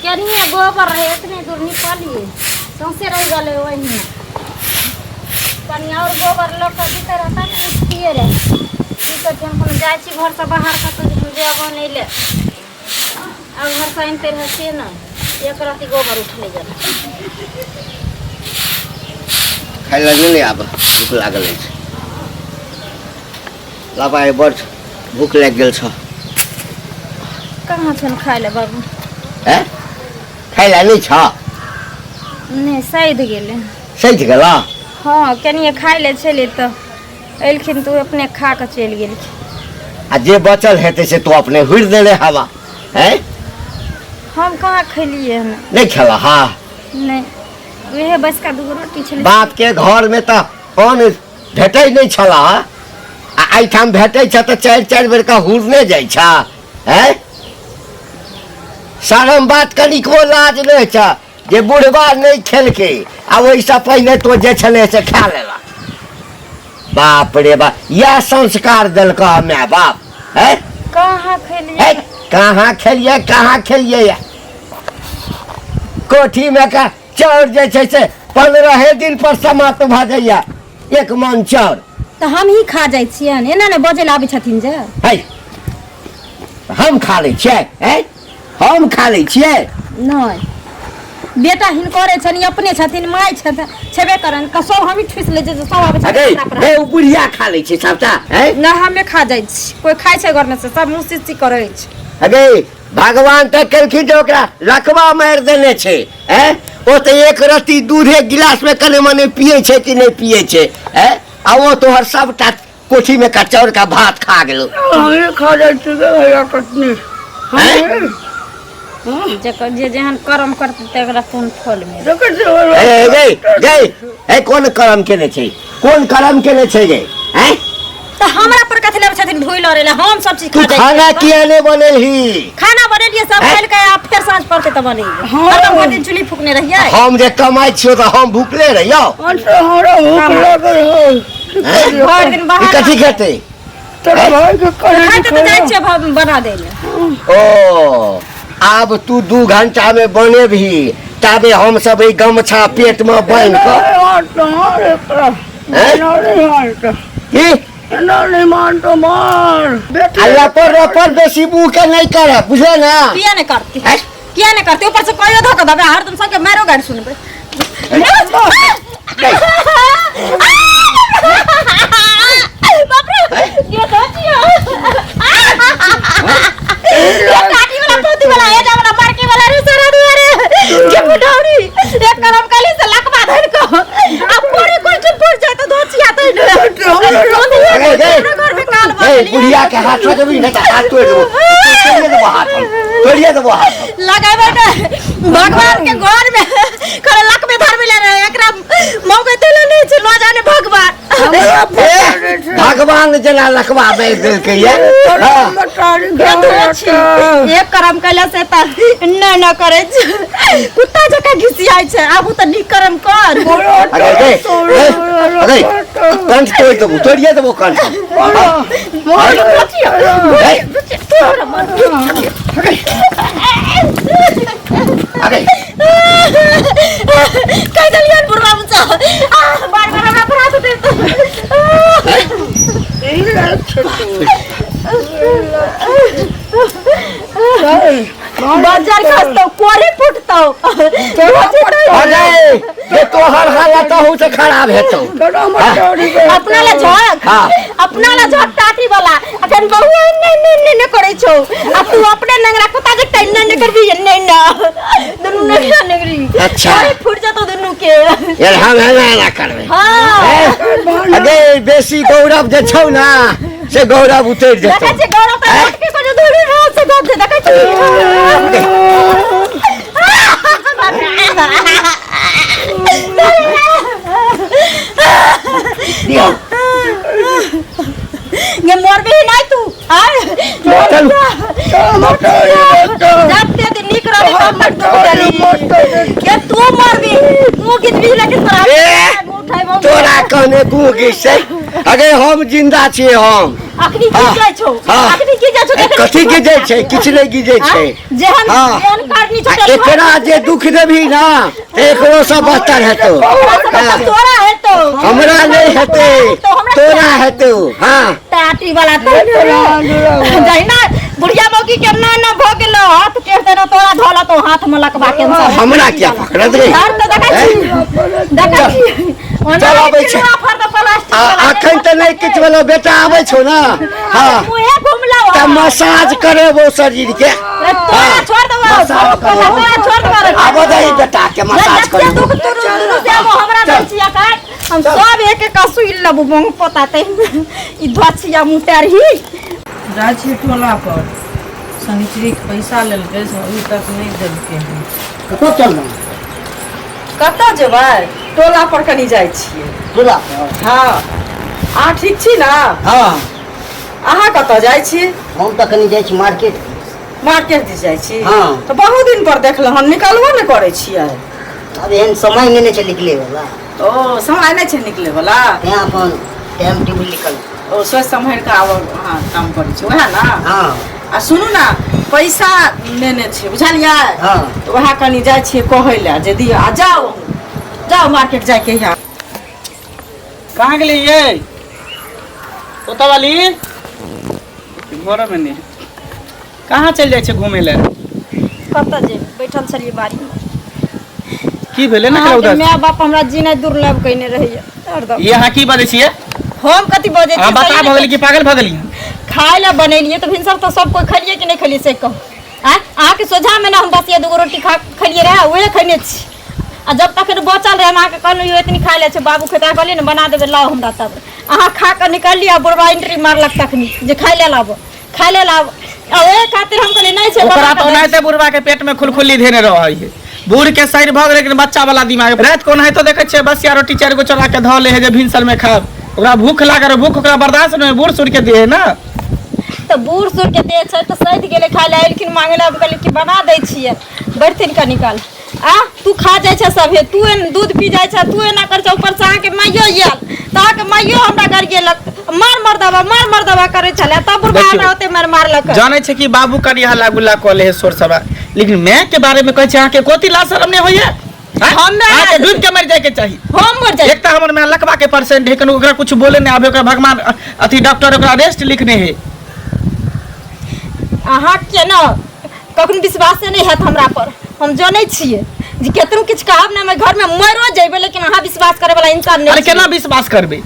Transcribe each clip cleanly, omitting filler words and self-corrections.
क्या नहीं है गोबर है इतने दूर निकालिए सौंसे रह गए वही कहीं और गोबर लोग का दिखता रहता है ना पिए रहे ठीक है हम जाए घर से बाहर का तो जेब नहीं ले अब घर से आनते रहते ना एक राती गोबर उठ ले गए खाई लगले अब भूख लागल है लाबाए बड़ भूख लग गेल छ कहाँ छन खाए ले बाबू हैं खाइला नहीं छ नहीं सैध गेले सही गेला हाँ कनिए खाए ले चले तो एलखिन तू अपने खा के चल गेल आ जे बचल हेते से तू अपने हुड़ देले हवा हैं हम कहाँ खलिए हमें नहीं खेला हाँ नहीं वह बस का दूगो रोटी छले बाप के घर में तो कौन भेटै नहीं छला आ आई ठाम भेटै छ तो चार बेर का हुड़ने जाय छ हैं शरम बात कनिको लाज नहीं छ जे बुढ़वा नहीं खेलके आ वैसा पहले तो जे छले से खा लेला बाप रे बाप यह संस्कार दिल का मैं बाप है कहाँ खलिए कहाँ खेलिए कोठी में का चाउर जे से 15 दिन पर समाप्त भ जाइया एक मन चाउर तो हम ही खा जाय छियै एना ने बजे आबै छथिन जे है हम खा ले छियै हैं हम खा ले छियै नहीं बेटा हिन करे छनी अपने छथिन माय छबे करन कसो हम ही ठुस ले जे सब आबै छथिन ए उ बुढ़िया खा ले छै सबटा हैं ना हमे खा जाय छी कोई खाय छै घर में से सब मुसिसी करे छै अगे भगवान तक केलखिन जो ओकरा लकवा मार देने छै हैं ओ तो एक रत्ती दूधे गिलास में कने मने पिए छै कि नहीं पिए छै हैं आ वो तोहर सबटा कोठी में का चाउर का भात खा गेलो हमें खा जाय छी भैया कतनी जकर जे जहन कर्म करते तेकरा कोन फल में ए कौन कर्म केने छै कौन कर्म केने छै गे हैं तो हमरा पर कथि लेब छथिन ढोइल रे हम सब चीज खा तू जाय खाना किया ने बनेलही खाना बनेलिए सब खेल के आ फिर सांझ पड़ते त बनेलिए हम भर दिन चुली फूकने रहिए हम जे कमाई छियो त हम भूखले रहियो अंत हमरा भूख लागल हो भर दिन बाहर कथि खेते तेरा भाई के खाते तो जाय करे छै बना देले ओ अब तू 2 घंटा में बने भी ताबे हम सब ई गमछा पेट में बांध के नहीं मान तो मार अल्लाह पर बेसी मुंह के नहीं करे बुझे ना किया नहीं करती ऊपर से कोई धोखा दबे हर तुम सबके मारो गाड़ी सुनबे बाप रे ये दोचियो ये काटी वाला पोती वाला ये जा वाला मार्के वाला रे सारा दुआरे के बुढ़ौरी एक करम काली से लकवा धन को अब पूरी कुछ फूट जाए तो दोचिया तो घर में काल ए बुढ़िया के हाथ में जब नहीं हाथ तोड़ दो हाथ लगाए बेटा भगवान के घर में करे लक में धर मिले रहे एकरा मौके देले नहीं छ न जाने भगवान जना लकवा बेच दिल के ये एक कर्म कैला से त न करे कुत्ता जका घिसियाई छै आबू त नी कर्म कर अरे कंठ तोड़िए देबो कंठ कई दलियन बुढ़वा मुचा बार बार हमरा पर हाथ उठे बाजार खास्तो कोरी फुटतो अरे ये तो हर हालत हो से खराब है तो अपना ला झक अपना ला झक टाटी वाला अखन बहु ने करे छो अब तू अपने नंगरा कुत्ता जे टाइन ने करबी ने ना दुनु ने नगरी अच्छा फुट जातो दुनु के यार हम ना करबे हां अगे बेसी गौरव जे छौ ना से गौरव उतर जेतो देखै छै गौरव त उठ के को दूरी रह से गप दे देखै छै दियो ये मोर भी नहीं तू चल जाते दिन निकरा काम मत करो ये तू मर भी तू कित भी लगे खराब खाइबो तोरा कहने गुगी से अगे हम जिंदा छी हम अखनी की जाय छौ अखनी की जाय छौ कथी गिजे छै किछ नहीं गिजे छै जेहन जेहन कारनी छौ एकरा जे दुख देबी ना एकरो से बदतर हेतौ तोरा हेतौ हमरा नहीं हेतै तोरा हेतौ हां टाटी वाला तो जहिना बुढ़िया मौकी के ना भ गेलो हाथ टेढ़ देना तोरा धोला तो हाथ में लकबा के हमरा क्या पकड़त रे यार तो देखै छी चल आबै छै अखन त नहीं किछ वाला बेटा आबै छौ ना हां मुहे घुमला त मसाज करेबो शरीर के तोरा छोड़ देबो तोरा छोड़ देबो आबो दही बेटा के मसाज कर दुख तुरु देबो हमरा दै छिया काट हम सब एक एक सुई लबु बंग पताते ई धछिया मुटर ही जाइ छी टोला पर सनिचरी के पैसा लेलकै से अभी तक नहीं देलकै हैं कतऽ चलना कतऽ जेबै टोला पर कनी जाइ छियै टोला हाँ अहाँ ठीक छी ना हाँ अहाँ कतऽ जाइ छी हम तऽ कनी जाइ छी मार्केट मार्केट दिस जाइ छी हाँ। तऽ बहुत दिन पर देखलहुँ हम निकलबो नहि करै छियै अब एहन समय नहीं छै निकले वाला ओ समय नहीं छै निकले वाला तें अपन टाइम टेबल निकल ओ सोच समझ के आब अहाँ काम करै छी वएह ना हाँ आ सुनू ना पैसा लेने छी बुझलियै हाँ तऽ वएह कनी जाइ छियै कहै लए जे दिअ आ जाओ जाओ मार्केट जाके यहाँ कहाँ गेली ये ओतऽ वाली घर में नहीं कहाँ चल जाइ छै घूमे ले कतऽ जे बैठल छलिए बाड़ी में की भेलै ना अहाँके उधर माय बाप हमरा जीने दुर्लभ कइने रहैया हरदम ये अहाँ की बजै छियै हम कथी बजै अहाँ बता छी भगली कि पागल भगली खाय ला बनेलिए तो भिनसर तो सब कोई खलिए कि नहीं खलिए से कहो अहाँ के सोझा में ना हम बस ये दूगो रोटी खा खलिए रहे वही खने छी आ जब तक बचल रहे हम अहाँ के कहलहुँ इतनी खा ले बाबू खेता कहलिए ना बना देबे लाओ हमरा तब अहाँ खा के निकल लिया बुढ़वा एंट्री मारलक तखनी जे खाय ले लाबो आ ओहे खातिर हम कहलिए नहीं छै ओकरा तो ओनाहिते बुढ़वा के पेट में खुलखुली धेने रहै है बूढ़ के सैर भग लेकिन बच्चा वाला दिमाग रात को नहीं तो देखे छे बस यार रोटी 4 गो चढ़ा के धो ले है जे भिनसर में खाब ओकरा भूख लागे भूख ओकरा बर्दाश्त नहीं बूढ़ सूढ़ के दे है ना तो बूढ़ सूढ़ के दे छै तो सैध गेले खाय ले लेकिन मांगे ला कहलिए कि बना दै छिए बैठथिन का निकाल तू खा जाय छै सभे तू दूध पी जाय छै तू एना कर छै ऊपर से अहाँ के माइयो आयल ता के माइयो हमरा घर गेलक मार दबा करे छले तब बुढ़वा हमरा होते मारलक जाने छै कि बाबू करिया लागुला कले है सोर सभा लेकिन मैं के बारे में कहै छै अहाँ के कोती ला शरम नहीं होइए अहाँ के डूब के मर जाए के चाहिए हम मर जाए एक त हमर में लकवा के परसेंट है कन ओकरा कुछ बोले नहीं आबे ओकरा भगवान अथी डॉक्टर ओकरा अरेस्ट लिखने है अहाँ के ना कखन विश्वास नहीं हैत हमरा पर हम जानै छिए जे केतनो किछ कहब ना मैं घर में मरो जेबे लेकिन अहाँ विश्वास करे वाला इंसान नहीं अरे केना विश्वास करबे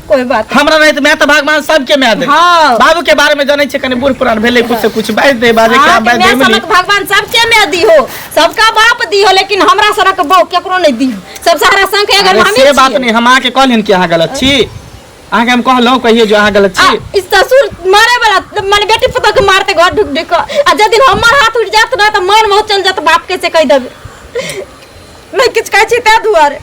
कोई बात हमरा नहीं तो मैं तो भगवान सबके मैं दे हाँ। बाबू के बारे में जाने छे कने बूढ़ पुरान भेले कुछ से कुछ बाज दे बाजे के बाज दे मिली भगवान सबके में दी हो सबका बाप दी हो लेकिन हमरा सनक बाप केकरो नहीं दी सब सारा संग के अगर हम से बात नहीं हम आके कहलिन कि अहाँ गलत छी अहाँ के हम कहलौ कहिए जो अहाँ गलत छी इस ससुर मारे वाला माने बेटी पुता के मारते घर ढुक ढुक आ जे दिन हमर हाथ उठ जात ना त मन में चल जात बाप के से कह देबे मैं किछ कहै छी त दुआरे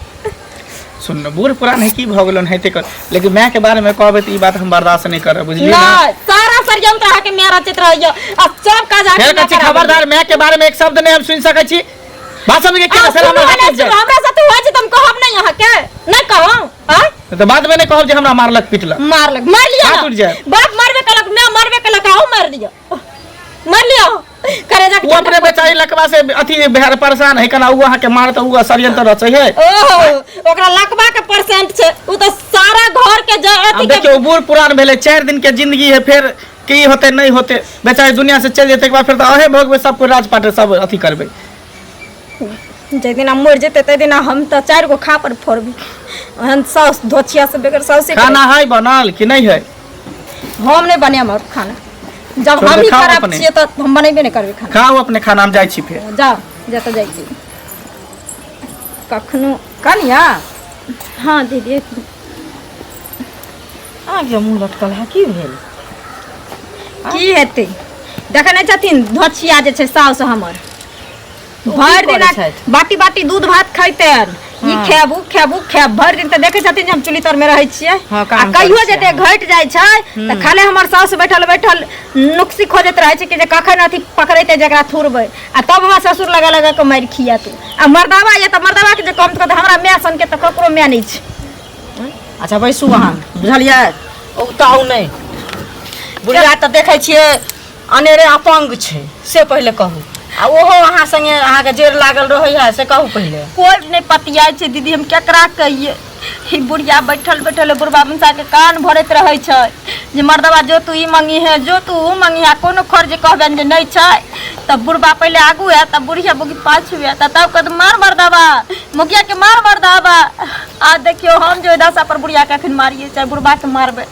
सुन बूढ़ पुरान है की भ गेलन हेते कर लेकिन मैं के बारे में कहबे त ई बात हम बर्दाश्त नहीं करब बुझलिए ना ना सारा षड्यंत्र अहाँ के मेरा चित्र रहियो आ सब काज अहाँ फेर कछि खबरदार मैं के बारे में एक शब्द नहीं हम सुन सकै छी भाषा में के सलाम हमरा साथे हो जे तुम कहब नहीं अहाँ के नहीं कहब आ तो बाद में नहीं कहब जे हमरा मारलक पिटलक मार लिया हाथ उठ जाए बाप मरबे कलक मैं मरबे कलक आओ मार लियो करे जा वो अपने बेचारी लकवा से अथी बिहार परेशान है कना उ अहाँ के मारत उ षड्यंत्र रचै है ओहो ओकरा लकवा के परसेंट छै उ तो सारा घर के अब अथी देखियो बूढ़ पुरान भेले 4 दिन के जिंदगी है फिर की होते नहीं होते बेचारी दुनिया से चल जेते के बाद फिर तो अहे भोगबे सब कोई राजपाट सब अथी करबे जे दिन मर जेते ते दिन हम तो 4 गो खा पर फोड़बी ओहन सौस धोछिया से बगैर सौस से खाना है बनल कि नहीं है हम नहीं बने हमर खाना जब छोड़ हम दे, ही खाओ खराब अपने। छिए तो हम बनेबे नहीं करबे खाना खाओ अपने खाना हम जाई छी फिर जाओ जत जाई छी कखनो कनिया हाँ दीदी आगे मुँह लटकल है की भेल की हेतै देखे नहीं छथिन धोछिया जे छै साउस हमर भरि दिन करै छथि? बाटी बाटी दूध भात खैतेन ई हाँ। खेब भरि दिन तऽ देखे छथिन जे हम चुली तर में रहै छियै हाँ, आ काम कहियो करै जेते घटि जाइ छै तऽ खाले हमर साउस बैठल बैठल नुक्सी खोजैत रहै छै कि जे कखन अथी पकड़ैते जकरा थुरबै आ तब हमरा ससुर लगा लगा के मारि खिया तू आ मर्दावा ये तऽ मर्दावा के जे कम तऽ हमरा माय सन के तऽ ककरो माय नहीं छै अच्छा बैसू अहाँ बुझलियै औताउ नहि बुढ़िया तऽ देखै छियै अनेरे अपंग छै से पहिले कहू आ ओहो अहाँ संगे अहाँके जेर लागल रहैया से कहू पहिले कोई नहीं पतियाई छै दीदी हम केकरा कहिए ही बुढ़िया बैठल बैठल बुढ़बा मुसा के कान भरत रहे छै जे मर्दवा जो तू ई मंगी है जो तू ऊ मंगी है कोनो खर्च कहबेन जे नहीं छै तब बुढ़बा पहले आगू है तब बुढ़िया बुगी पाछू है तब कद मार मर्दवा मुखिया के मार मर्दवा आ देखियो हम जो दशा पर बुढ़िया के अखन मारिए चाहे बुढ़बा के मारबे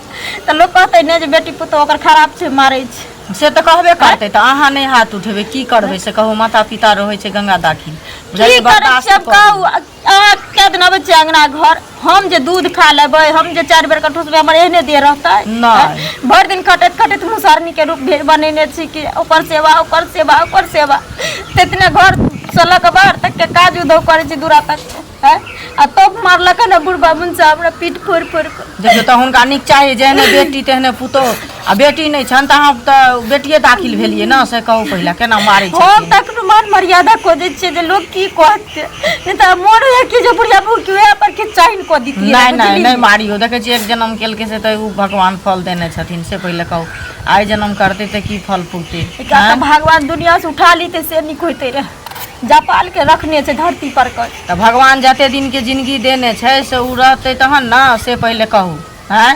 त लोग कहते ने जे बेटी पुतो ओकर खराब छै मारे छै से तऽ कहबे करतै तऽ अहाँ नहि हाथ उठेबै की करबै से कहू माता पिता रहै छै गंगा दाखिल की करै छियै कहू अहाँ कए दिन अबै छियै अंगना घर हम जे दूध खा लेबै हम जे 4 बेर का ठुसबै हमर एहने दे रहतै नहि भरि दिन खटैत खटैत मुसहरनी के रूप बनेने छी कि ओकर सेवा ओकर सेवा ओकर सेवा तितने घर से लऽ कऽ बाहर तक के काज उधो करै छी दूरा तक है आ तब मारलक ने बुढ़बा मुंसा हमरा पीठ फोड़ फोड़ देखियौ तऽ हुनका नीक चाही जेहने बेटी तेहने पुतोह आ बेटी नहि छनि तऽ अहाँ तऽ बेटिए दाखिल भेलियै ने से कहू पहिले केना मारै छै हम तक मान मर्यादा खोजै छियै जे लोग की कहतै नहि तऽ मोर है कि जे बुढ़िया बुढ़ के पर के चाइन को दितियै नहीं मारियो देखै छियै एक जन्म केलकै से तऽ उ भगवान फल देने छथिन से पहिले कहू आइ जन्म करते तऽ की फल फूलते भगवान दुनिया से उठा लीते से निक होते रहे जापाल के रखने छै धरती पर कर तऽ भगवान जते दिन के जिंदगी देने छै से उ रहतै तहन ने से पहिले कहू हैं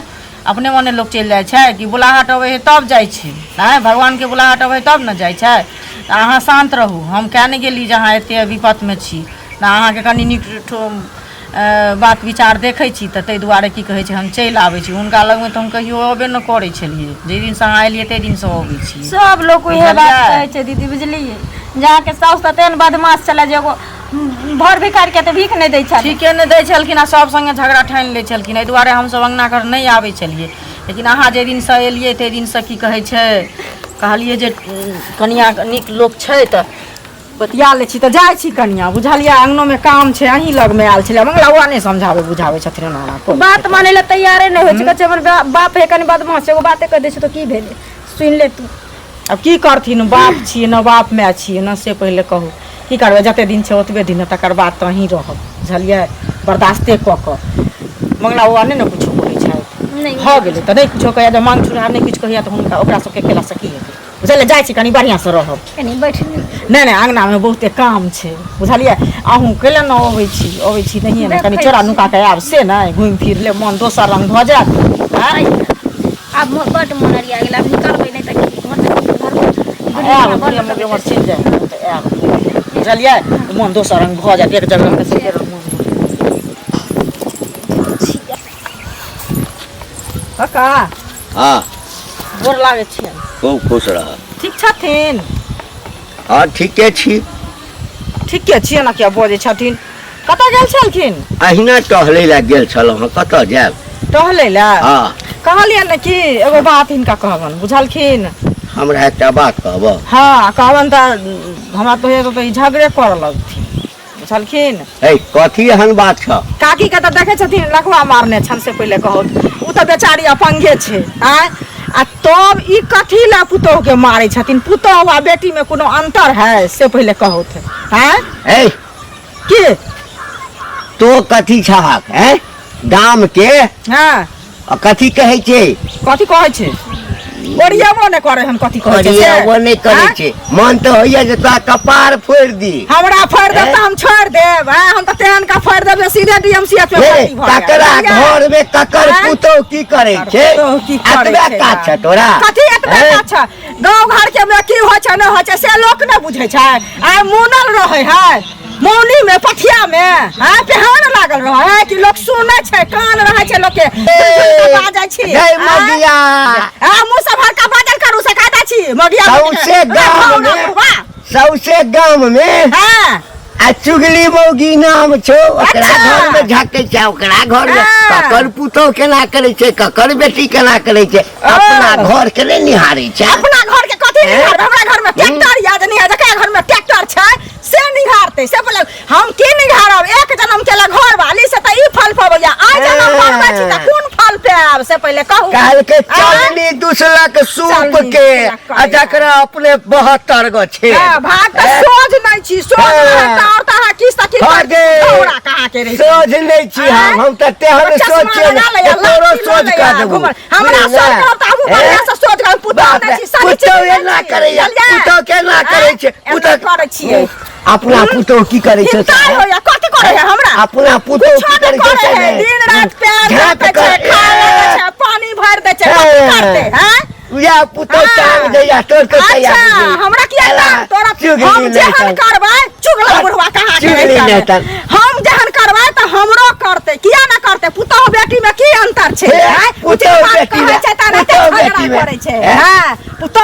अपने मने लोग चलि जाइ छै कि बुलाहट अबै है तब जाइ छै हैं भगवान के बुलाहट अबै तब ने जाइ छै अहाँ शांत रहू हम क्या नहीं गेली जहाँ एते विपत में छी ना अहाँके कनि नीक बात विचार देखै छी तऽ ताहि दुआरे की कहै छै हम चलि आबै छी हुनका लगमे तऽ हम कहियो अबे न करै छलियै जाहि दिन से अहाँ एलियै ताहि दिन से अबै छी सब लोग इहे बात कहै छै दीदी बुझलियै जहाँ के साउस तऽ तेहन बदमाश छलै जे एगो भर भिखारी के तऽ भीख नहीं दै छल ठीके नहीं दै छलखिन आ सब संगे झगड़ा ठानि लै छलखिन एहि दुआरे हमसब अंगना घर नहीं आबै छलियै लेकिन अहाँ जे दिन से एलियै ताहि दिन से की कहै छै कहलियै जे कनिया नीक लोक छै तऽ बतिया लै छी तऽ जाइ छी कनिया बुझलियै अंगनोमे काम छै अहीं लगमे आयल छलै मंगलवा नहि समझाबै बुझाबै छथिन हमरा बात माने ला तैयारे नहीं होइ छै कहै छै हमर बाप है कनि बदमाश एगो बाते कह दै छै तऽ की भेलै सुनि ले तू अब की करथिन बाप छियै न बाप माय छियै न से पहिले कहू की करबै जते दिन छै ओतबे दिन तकर बाद तऽ अहीं रहब बुझलियै बर्दाश्ते कऽ कऽ मंगलवा नहि ने कुछो कहै छै भऽ गेलै तऽ नहीं कुछो कहैया जब मांग छुड़ा नहीं किछु कहैया तऽ हुनका ओकरा सबके केलासँ की हेतै बुझलियै जाइ छी कनि बढ़िआँ से रहब कनि बैठ नहीं अंगनामे बहुते काम छै बुझलियै अहूँ कैले न अबै छी नहिए ने कनि चोरा नुका के आब से नहीं घुमि फिर ले मन दोसर रंग भऽ जायत आब बड मन अरिया गेल आब निकलबै नहीं तऽ चलि जाए बुझलियै मन दोसर रंग भऽ जायत एक जगह कका हाँ गोर लागै छियै खूब खुश रह ठीक छथिन हाँ ठीके छी ठीके छियै ने क्या बजै छथिन कतऽ गेल छलखिन अहिना टहलै लए गेल छलहुँ हँ कतऽ जायब टहलै लए हाँ कहलियै ने कि एगो बात हिनका कहबनि बुझलखिन हमरा एकटा बात कहबह हाँ कहबनि तऽ हमरा तो ई झगड़े करऽ लगथिन बुझलखिन हे कथी एहन बात छ काकी के तऽ देखै छथिन लखवा मारने छन से पहिले कहू उ तऽ बेचारी अपंगे छै आय आ तब ई कथी ला पुतोह के मारै छथिन पुतोह आ बेटी में कोनो अंतर है से पहिले कहू हैं हे की तो कथी छहक हैं गाम के हाँ कथी कहै छै कथी कहै छै ओरियाबो ने करे हम कथी कहै छै वो नहीं करे छे मन तो होइया जे तोरा कपार फोड़ दी हमरा फोड़ दे त हम छोड़ देब हम त तेहन का फोड़ देब सीधे डीएमसीएच पे भर्ती भ ककरा घर में ककर पुतो की करे छे एतबे काज छ तोरा कथी एतबे काज छ गांव घर के में की होय छ न होय छ से लोक न बुझै छै आ मुनल रहै है मौनी में पठिया में पेहान लागल रहे है कि लोग सुनै छै कान रहै छै लोग के बाजै छी जय मगिया मुंह से भर का बाजल करू से कहता छी मगिया सौसे गांव में हां आ चुगली मौगी नाम छो ओकरा घर में झाके छै ओकरा घर में ककर पुतो केना करे छै ककर बेटी केना करे छै अपना घर के नहीं निहारे छै अपना घर के कथी निहार हमरा घर में ट्रैक्टर याद नहीं है जकरा घर में ट्रैक्टर छै से निहारते से बोले हम की निहारब एक जन्म केला घर वाली से त ई फल पाबैया आ जन्म करबै छी त कोन फल पाब से पहिले कहू काल के चलनी दूसलक सूप के आ जकरा अपने 72 गो छै भाग त सोझ नहीं छी सोझ रहता और त सखी सखी भागे। तोरा कहाँ के रही सोच नहीं छी हम त तेहन सोचे नहीं तोरो सोच का देबो हमरा सोच कर त हमहु बढ़िया से सोच कर पुता नहीं छी सारी चीज पुतो ना करे पुतो के ना करे छै पुतो करे छियै अपना पुतो की करे छै काय होया कथि करे है हमरा अपना पुतो की करे छै दिन रात प्यार करते छै खाए छै पानी भर दे छै कथि करते हैं या पुतो टांग दे या तोर के अच्छा हमरा की आता तोरा हम जेहन करबै चुगला बुढ़वा कहाँ के हम जेहन करबै त हमरो करते किया ना करते पुतो बेटी में की अंतर छै पुतो बेटी में छै त झगड़ा करे छै हां पुतो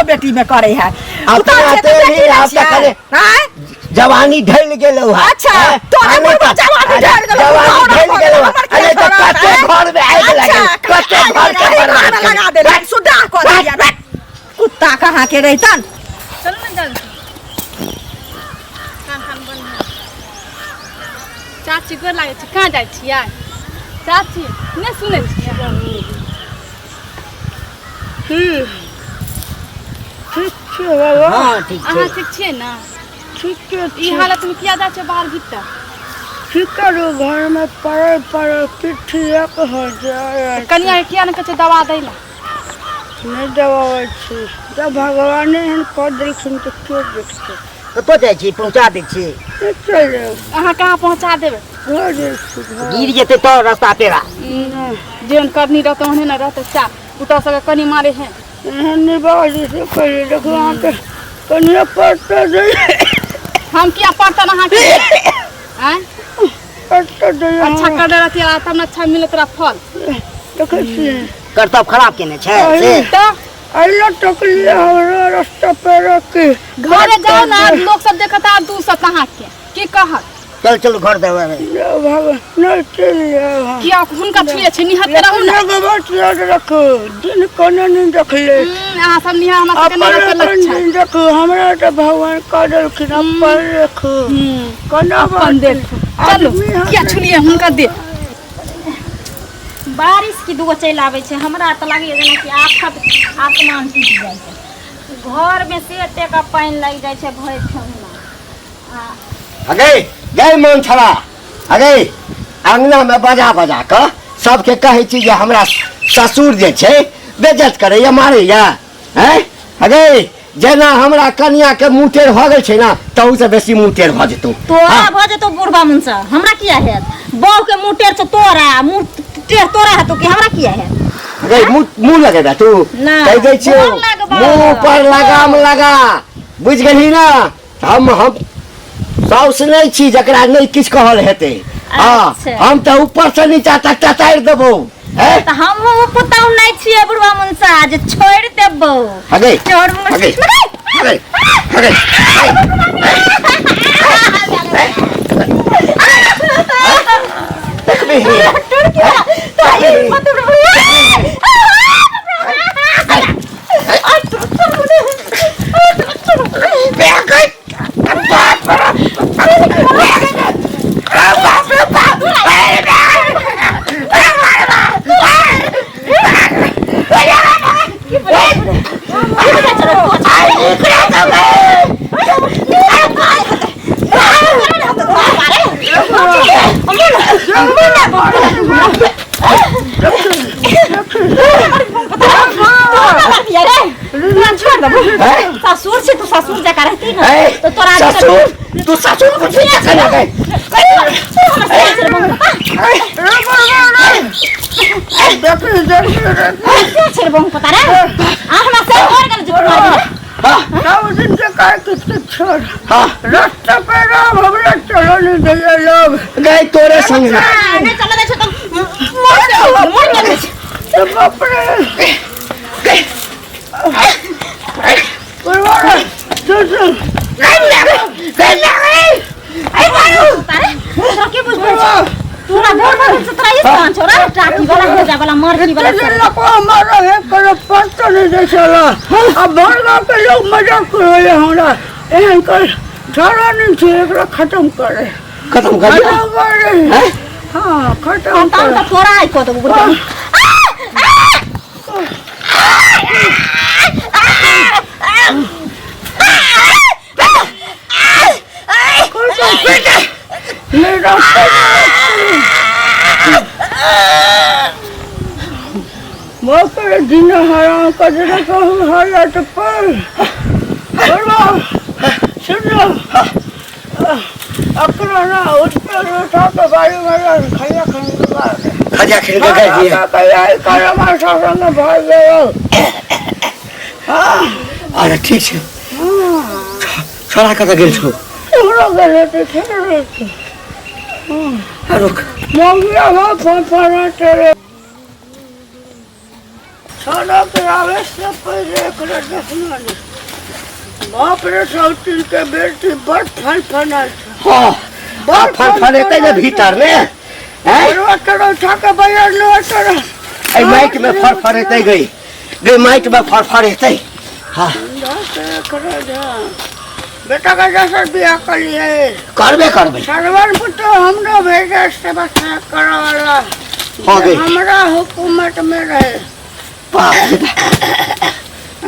बेटी में करे है अपना तेरी आप करे हैं जवानी ढल गेलो है अच्छा तोरा बुढ़वा जवानी ढल गेलो अरे तो कते घर में आइ लगे कते घर के बर्बाद लगा दे सुधा कर दिया कुत्ता कहाँ के रहतन चलो ना जल्दी खान बन चाची गोर लागे छै कहाँ जाइ छियै चाची नहीं सुने छियै ठीक छै बाबा हां ठीक अहाँ ठीक छियै ना ठीक छै ई हालत में किया जाइ छै बाहर भीतर ठीक करू घर में पड़े चिट्ठी एक हो जाए कनिया के किया न कहै छै दवा दै ला नहीं दबावे छी जब भगवान एहन कऽ देलखिन तऽ के देखतै कतो जाइ छी पहुंचा दै छी चल अहाँ कहाँ पहुँचा देबै घर छी गिर जेते तो रास्ता पेरा जेहन करनी रहतै ओहने न रहतै चा पुतौ सबके कनी मारे हैं एहन निबाज से कहिए देखो अहाँ के कनिया पड़ता दे हम किया पड़तन अहाँ के हैं पड़ता दे अच्छा कर दे रहती तब न अच्छा मिलत रहा फल देखै छी करतब खराब केने छै से तो अल्लाह टकलिया हमरा रास्ता पे रख घरे जाओ ना लोग सब देखता दू सब कहाँ के की कहत चल चल घर देवे भगवान नहीं चल जाओ किया हुनका छुए छै निहत रहू ना अपने बात याद रखो दिन कोने नहीं देख ले अहाँ सब निहा हमरा सबके नहीं रखे लग छै दिन देखो हमरा तो भगवान का देलखिन अपन रखो कोना अपन देख चलो किया छुलिए हुनका दे बारिश की दुगो चल आवे छै हमरा त लागे जेना कि आफत आसमान टूट जाय छै घर में से एते का पानी लग जाय छै भर ठेहुना अगे गए मन छला अगे अंगना में बजा बजा के सबके कहै छी जे हमरा ससुर जे छै बेइज्जत करैया मारैया हैं अगे जेना हमरा कन्या के मुँह भ गेल छै ना तहु से बेसी मुँह टेढ़ भ जेतौ तोरा भ जेतो बुढ़बा मुंसा हमरा किया है बहू के मुँह टेढ़ छ तोरा मुँह टेढ़ तोरा है तो कि हमरा किया है अगे मुँह लगेबा तू ना, कह दै छियौ मुँह लगबा। मुँह पर लगाम लगा बुझ गेली ना हम साउस नहीं छी जकरा नहीं किछ कहल हेतै हाँ अच्छा। हम तो ऊपर से नीचा तक टटार देबो हैं त हम पुतौ नहीं छिए बुढ़बा मुंसा जे छोड़ देबो अगे छोड़ अगे अगे अगे ससुर से तू ससुर जका रहती ना तो तोरा ससुर तू ससुर कुछ नहीं करना है पता रे हमरा से और गल जोड़ मार सब दिन से काय किसके छोड़ हाँ रास्ता पे राम हमरा चलो नहीं दिया लोग गए तोरे संग ना नहीं चला दे तो मोड़ दे तो बाप रे परवाना चल के बुझ तोरा घर में से तोरा इस कान छोरा टाकी वाला हो जा वाला मरकी वाला लको हमारा है कर पता नहीं दे चला अब भर गांव के लोग मजाक करे हमरा एहन कर झगड़ा नहीं छे एकरा खत्म करे हैं हां खत्म तान कर त तोरा आई को तो बुढ़ा मोकर दिन हराम कजरा कहूँ हालत पर सुनो अपना ना उसपर उठा के बारी में खैया खजा खेल के गए दिए भाग गए अरे ठीक छे छोड़ा कत गेल छो रुक तेरे छोड़ा के आवे से पहले एकरा देखना नहीं बाप रे सौती के बेटी बड़ फल फनाल हां बाप फल फलेते ने भीतर में और तोड़ उठा के बाहर लो तोड़ ए माइक में फरफरेते गई माइक में फरफरेते हां बेटा का जैसा बियाह कर लिए करबे सरवर पुत्र हमरो भेजे से बस करा वाला हो गई हमरा हुकूमत में रहे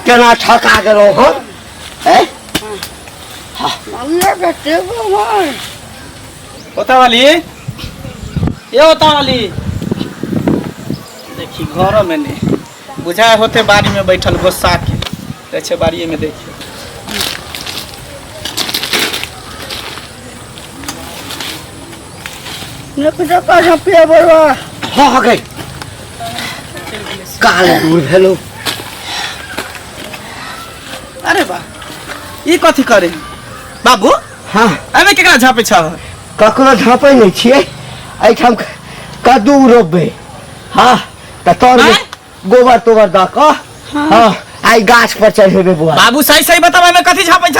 केना ठका गेलो हो हैं मम्मी के तेगो मार होता वाली ये होता वाली देखी घर में नहीं बुझाए होते बाड़ी में बैठल गुस्सा के रहे छे बाड़ी में देखिए नकजा का झपिया बरवा हो गई काल दूर भेलो अरे बा ई कथी करे बाबू हां एमे केकरा झापे छ ककरो झापै नै छियै एठाम कद्दू रोपबे हां त तोर गोबर तोबर द क हां आई गाछ पर चढ़ेबे बुआ बाबू सही सही बतावे में कथी झापे छ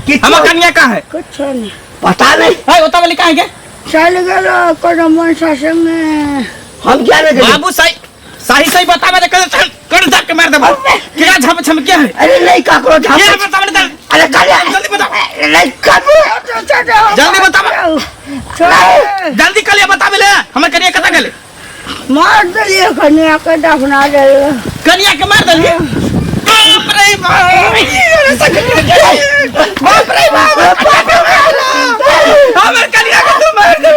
कि हमर कन्या कहां है कुछ नहीं पता नहीं है होता वाली कहां के चल गेलो कोनो मनसा संग हम क्या नहीं बाबू सही बतावे कर धक के मार दे केकरा झापे छ में क्या है अरे नहीं ककरो झापै ये बतावे दे अरे काले जल्दी बता नहीं ककरो जल्दी बतावे जल्दी कलिया बतावे ले हमर कन्या कता गेले मार दिलिए कन्या के दफना दे कन्या के मार दिलिए बाप रे बाप हमर कन्या के तू मार दे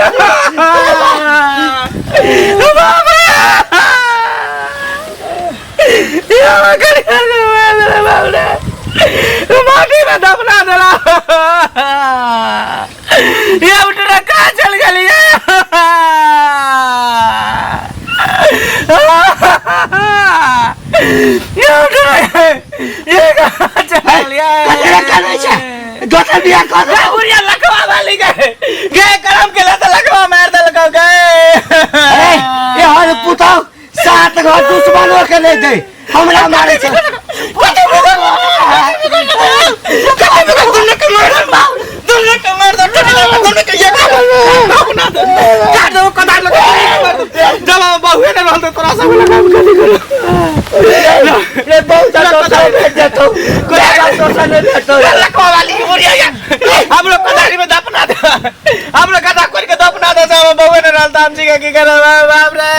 बाप रे ये हमर कन्या के मार दे बाप रे माटी में दफना देला ये उठना कहां चल गई ये कहां चल गया दोसर बियाह कर दे बुढ़िया लखवा वाली गए करम के ला लखवा मार दल गए ये हर पुता सात घर दुश्मनों के ले दे हमरा मारे छ दुनिया के मार दो दुनिया के ये अपना दो काट दो कदा लगा जब बहुए ने रहल तोरा सब लगा गली करो रे बहुत दोसर भेज दे तो कोई दोसर नहीं भेटो लखवा वाली बुढ़िया हम लोग कदारी में दफना दे हम लोग कदा कर के दफना दे सब बहुए ने रहल त हम जी के की करे बाप रे